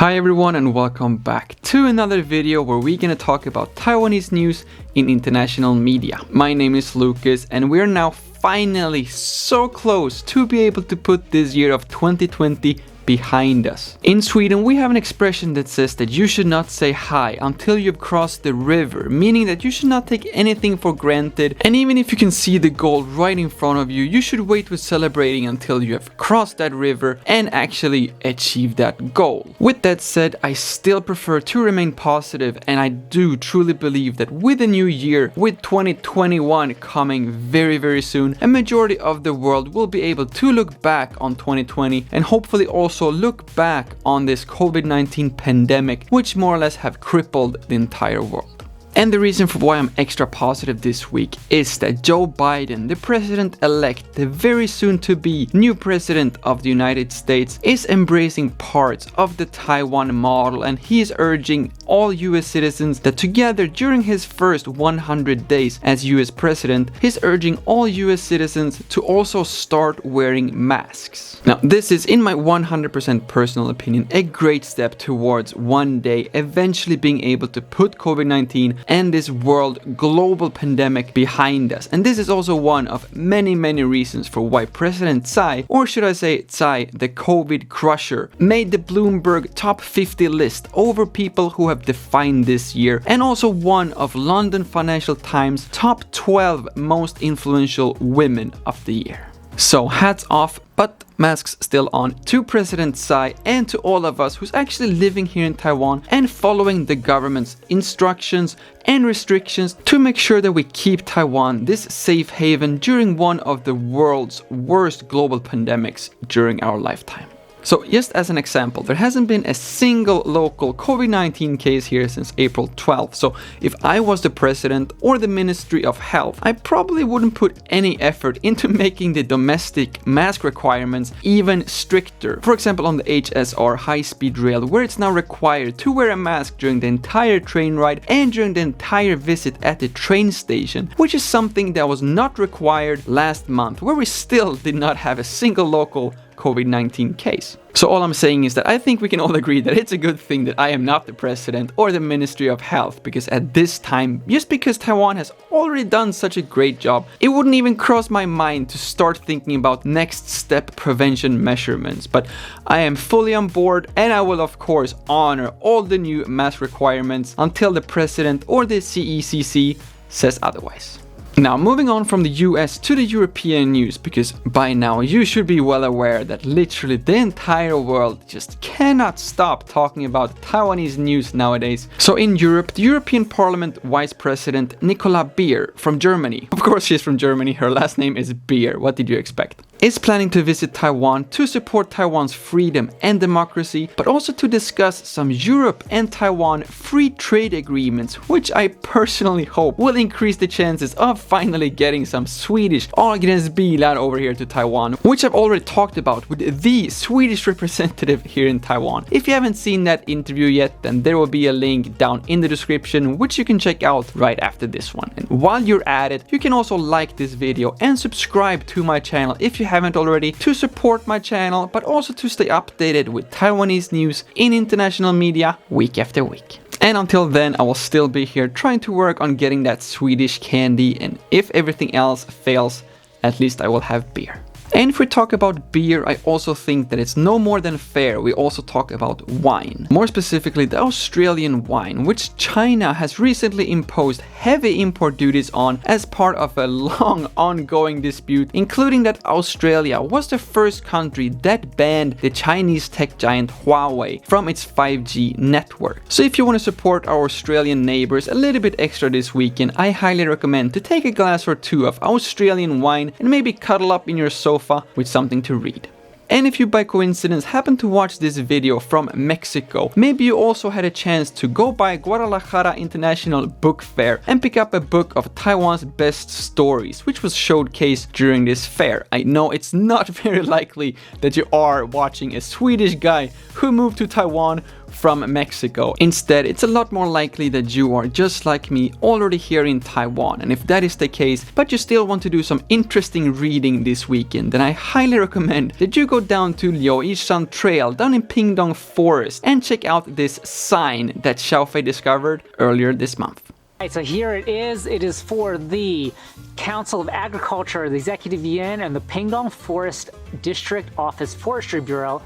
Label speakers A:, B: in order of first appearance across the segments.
A: Hi everyone and welcome back to another video where we're gonna talk about Taiwanese news in international media. My name is Lukas and we're now finally so close to be able to put this year of 2020 behind us. In Sweden, we have an expression that says that you should not say hi until you've crossed the river, meaning that you should not take anything for granted, and even if you can see the goal right in front of you, you should wait with celebrating until you have crossed that river and actually achieve that goal. With that said, I still prefer to remain positive, and I do truly believe that with the new year, with 2021 coming very soon, a majority of the world will be able to look back on 2020 and hopefully also look back on this COVID-19 pandemic, which more or less have crippled the entire world. And the reason for why I'm extra positive this week is that Joe Biden, the president-elect, the very soon-to-be new president of the United States, is embracing parts of the Taiwan model, and he is urging all US citizens that together during his first 100 days as US president, he's urging all US citizens to also start wearing masks. Now, this is, in my 100% personal opinion, a great step towards one day eventually being able to put COVID-19 and this world global pandemic behind us. And this is also one of many reasons for why President Tsai, or should I say Tsai, the COVID crusher, made the Bloomberg top 50 list over people who have defined this year, and also one of London Financial Times top 12 most influential women of the year. So hats off, but masks still on, to President Tsai and to all of us who's actually living here in Taiwan and following the government's instructions and restrictions to make sure that we keep Taiwan this safe haven during one of the world's worst global pandemics during our lifetime. So just as an example, there hasn't been a single local COVID-19 case here since April 12th. So if I was the president or the Ministry of Health, I probably wouldn't put any effort into making the domestic mask requirements even stricter. For example, on the HSR high-speed rail, where it's now required to wear a mask during the entire train ride and during the entire visit at the train station, which is something that was not required last month, where we still did not have a single local COVID-19 case. So all I'm saying is that I think we can all agree that it's a good thing that I am not the president or the Ministry of Health, because at this time, just because Taiwan has already done such a great job, it wouldn't even cross my mind to start thinking about next step prevention measurements. But I am fully on board, and I will of course honor all the new mask requirements until the president or the CECC says otherwise. Now, moving on from the US to the European news, because by now you should be well aware that literally the entire world just cannot stop talking about Taiwanese news nowadays. So in Europe, the European Parliament Vice President Nicola Beer from Germany, of course she's from Germany, her last name is Beer, what did you expect, is planning to visit Taiwan to support Taiwan's freedom and democracy, but also to discuss some Europe and Taiwan free trade agreements, which I personally hope will increase the chances of finally getting some Swedish bilar over here to Taiwan, which I've already talked about with the Swedish representative here in Taiwan. If you haven't seen that interview yet, then there will be a link down in the description, which you can check out right after this one. And while you're at it, you can also like this video and subscribe to my channel if you haven't already, to support my channel, but also to stay updated with Taiwanese news in international media week after week. And until then, I will still be here trying to work on getting that Swedish candy, and if everything else fails, at least I will have beer. And if we talk about beer, I also think that it's no more than fair we also talk about wine. More specifically, the Australian wine, which China has recently imposed heavy import duties on as part of a long ongoing dispute, including that Australia was the first country that banned the Chinese tech giant Huawei from its 5G network. So if you want to support our Australian neighbors a little bit extra this weekend, I highly recommend to take a glass or two of Australian wine and maybe cuddle up in your sofa with something to read. And if you by coincidence happen to watch this video from Mexico, maybe you also had a chance to go by Guadalajara International Book Fair and pick up a book of Taiwan's best stories, which was showcased during this fair. I know it's not very likely that you are watching a Swedish guy who moved to Taiwan, from Mexico. Instead, it's a lot more likely that you are just like me, already here in Taiwan. And if that is the case, but you still want to do some interesting reading this weekend, then I highly recommend that you go down to Liuishan Trail down in Pingdong Forest and check out this sign that Xiaofei discovered earlier this month.
B: Right, so here it is. It is for the Council of Agriculture, the Executive Yuan, and the Pingdong Forest District Office Forestry Bureau,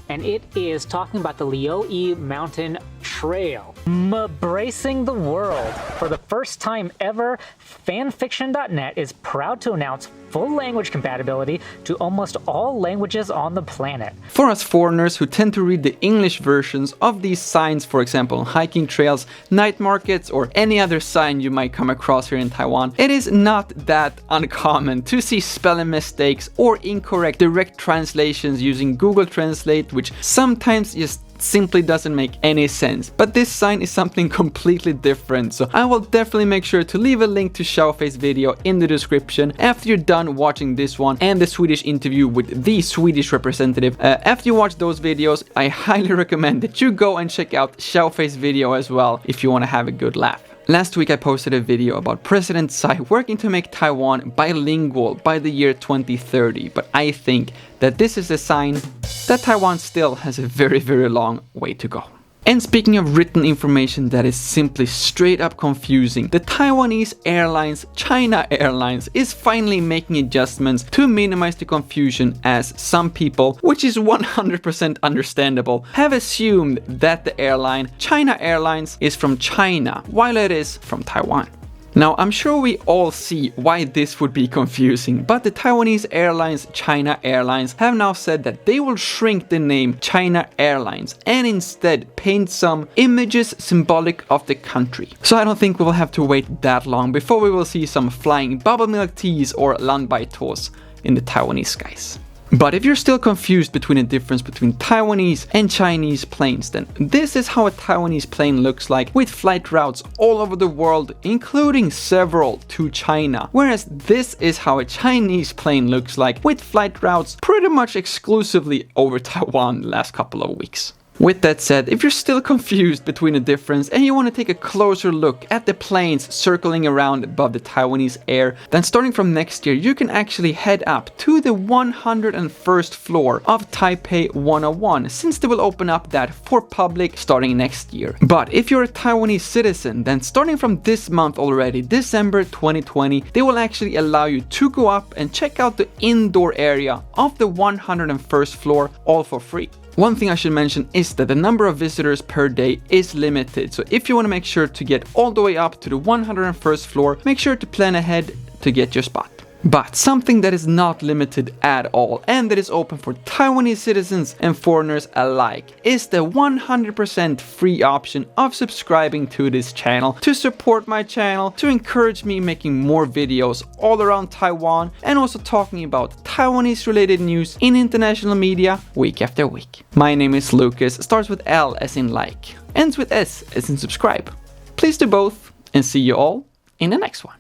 B: and it is talking about the Liuyi Mountain Trail. Embracing the world. For the first time ever, fanfiction.net is proud to announce full language compatibility to almost all languages on the planet.
A: For us foreigners who tend to read the English versions of these signs, for example, on hiking trails, night markets, or any other sign you might come across here in Taiwan, it is not that uncommon to see spelling mistakes or incorrect direct translations using Google Translate, which sometimes just simply doesn't make any sense. But this sign is something completely different, so I will definitely make sure to leave a link to Xiaofei's video in the description after you're done watching this one and the Swedish interview with the Swedish representative. After you watch those videos, I highly recommend that you go and check out Xiaofei's video as well if you want to have a good laugh. Last week I posted a video about President Tsai working to make Taiwan bilingual by the year 2030, but I think that this is a sign that Taiwan still has a very, very long way to go. And speaking of written information that is simply straight up confusing, the Taiwanese airlines China Airlines is finally making adjustments to minimize the confusion, as some people, which is 100% understandable, have assumed that the airline China Airlines is from China while it is from Taiwan. Now, I'm sure we all see why this would be confusing, but the Taiwanese airlines China Airlines have now said that they will shrink the name China Airlines and instead paint some images symbolic of the country. So I don't think we will have to wait that long before we will see some flying bubble milk teas or landbaitos in the Taiwanese skies. But if you're still confused between the difference between Taiwanese and Chinese planes, then this is how a Taiwanese plane looks like, with flight routes all over the world, including several to China. Whereas this is how a Chinese plane looks like, with flight routes pretty much exclusively over Taiwan the last couple of weeks. With that said, if you're still confused between the difference and you want to take a closer look at the planes circling around above the Taiwanese air, then starting from next year you can actually head up to the 101st floor of Taipei 101, since they will open up that for public starting next year. But if you're a Taiwanese citizen, then starting from this month already, December 2020, they will actually allow you to go up and check out the indoor area of the 101st floor, all for free. One thing I should mention is that the number of visitors per day is limited, so if you want to make sure to get all the way up to the 101st floor, make sure to plan ahead to get your spot. But something that is not limited at all and that is open for Taiwanese citizens and foreigners alike is the 100% free option of subscribing to this channel to support my channel, to encourage me making more videos all around Taiwan and also talking about Taiwanese related news in international media week after week. My name is Lukas, starts with L as in like, ends with S as in subscribe. Please do both and see you all in the next one.